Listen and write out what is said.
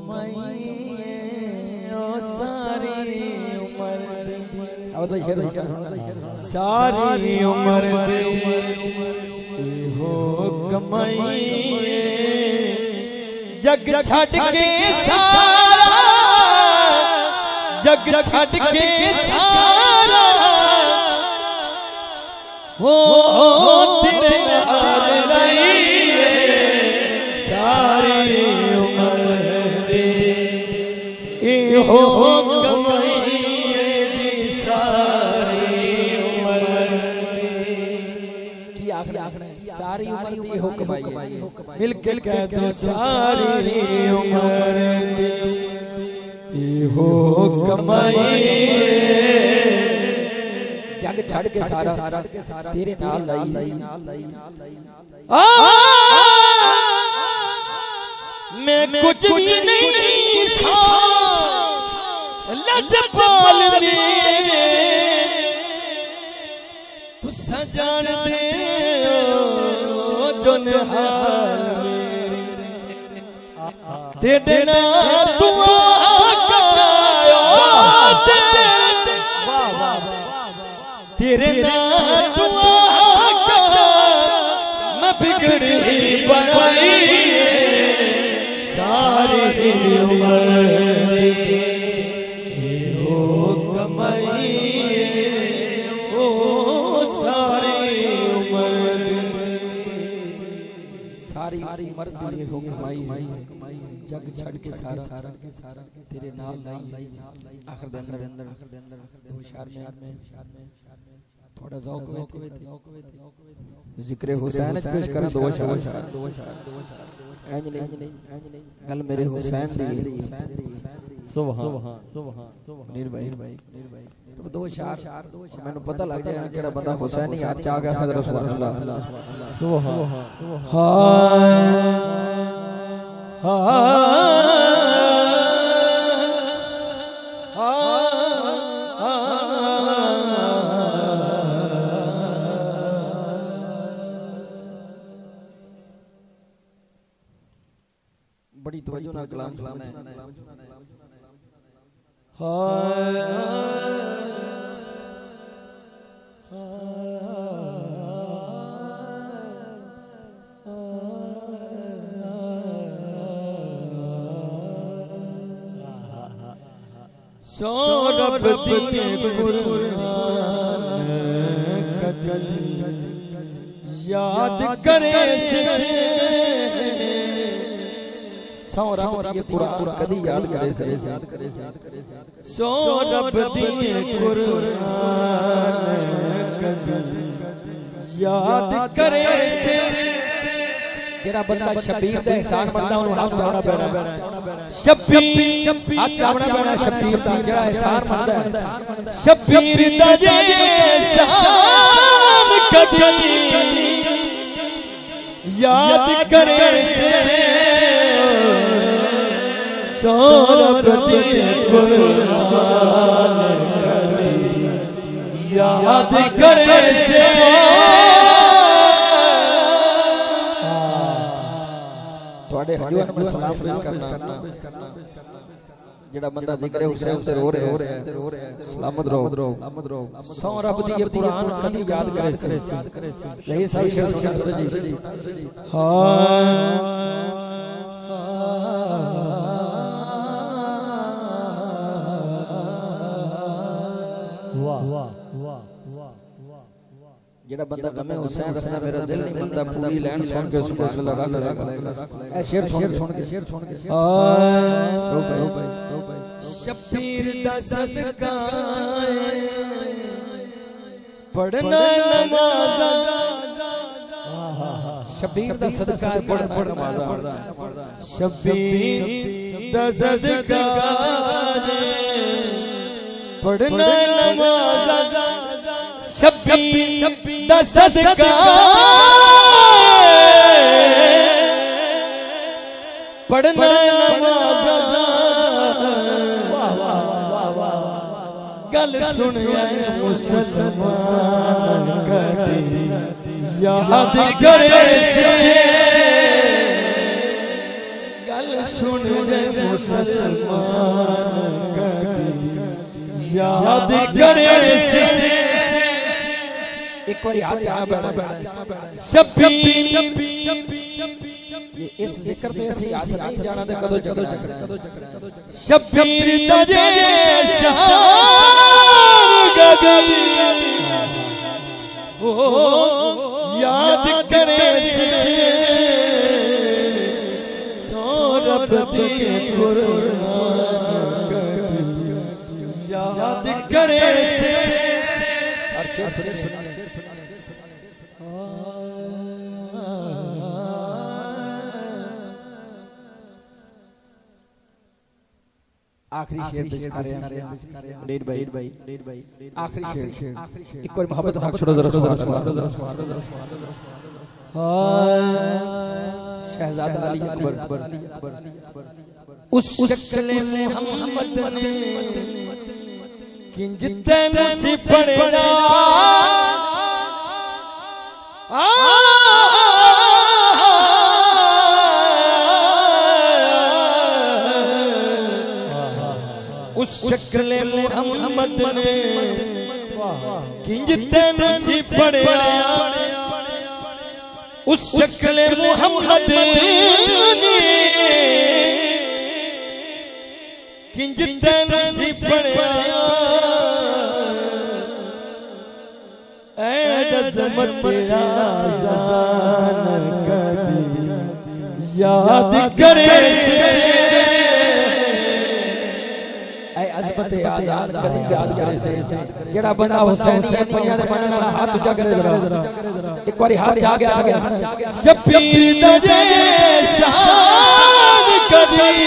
कमाई ओ सारी उम्र सारी उम्र हो कमाई जग छड़ के सारा जग छड़ के सारा हो तेरे नाल रहिए सारी उम्र दे हो कमाई जी सारी उम्र की आखिर सारी उम्र दी हो कमाई मिल के कह दो सारी उम्र दी हो कमाई जग छड़ के सारा तेरे नाल लाई मैं कुछ भी नहीं था लजपाल में तू सजान दे जो निहाल तेरे ना दुआ तेरे नाम दुआ का मैं बिगड़ी बनाई सारी उम्र हो कमाई ओ सारी उम्र दी हो कमाई जग छड़ के सारा तेरे नाल लाई आखिर दे अंदर होशियार में थोड़ा ज़ौक़ ज़िक्र हुसैन पेश कर दो शार इंज नहीं गल मेरे हुसैन दी सुभान नीर भाई दो शार मैंने पता लग जाए केड़ा बंदा हुसैन ही हाथ आ गया हज़रत सुभान अल्लाह सुभान बड़ी तवज्जो ना कलाम सुनाना है सौरभ दिए कुरान कदल याद करे से सौरभ दिए कुरान कदी याद करे से सौरभ दिए कुरान कदल याद करे से जेड़ा बंदा शबीर दा एहसान मंदा उन्हें हाथ चावना पैना शबीर हाथ चावना पैना शबीर दा जेड़ा एहसान मंदा शबीर दा एहसान कदी याद करे से सौरभ दिए कुरान कदी याद करे से हजूर में सलाम पेश करना जेड़ा बंदा जिक्र हुसैन ते रो रहे सलामत रहो सौरभ दी ये कुरान कदी याद करे से यही सब शेर सुना जी वाह जेड़ा बंदा गमे हुसैन रखना मेरा दिल नहीं बंदा पूरी लाइन सुन के उसको लगा ए शेर सुन के रो भाई शबीर दा सदका पढ़ना नमाज शबीर दा सदका पढ़ना नमाज शबीर दा सदका पढ़ना नमाज शबीर दा सदका पढ़ना नमाज गल सुन मुसलमान कदी याद करे से गल सुन मुसलमान कभी याद करे से एक बार याद जा शबीर ये इस जिक्र ते ਅਸੀਂ याद नहीं जाना ते कदों जगह शबीर तजे शान गगन ओ याद करे से सौरभ दी कुर्बान कभी याद करे से आखिरी शेर पेश कर रहे हैं डेढ़ भाई आखिरी शेर एक बार मोहब्बत हक छोड़ो जरा शहजादा अली अकबर उस शक्ल मोहम्मद ने किंज तैनू सी पढ़ना उस शक्ल मोहम्मद ने किंज तैनू सी पढ़ना उस शक्ल मोहम्मद ने किंज तैनू सी पढ़ना ऐ अज़मत आज़ान कभी याद करे याद करे से जेड़ा बंदा हुसैनी है पंजा दे बनन वाला हाथ उठा करे जरा एक बारी हाथ जाग आ गया शबीर तजे शान कभी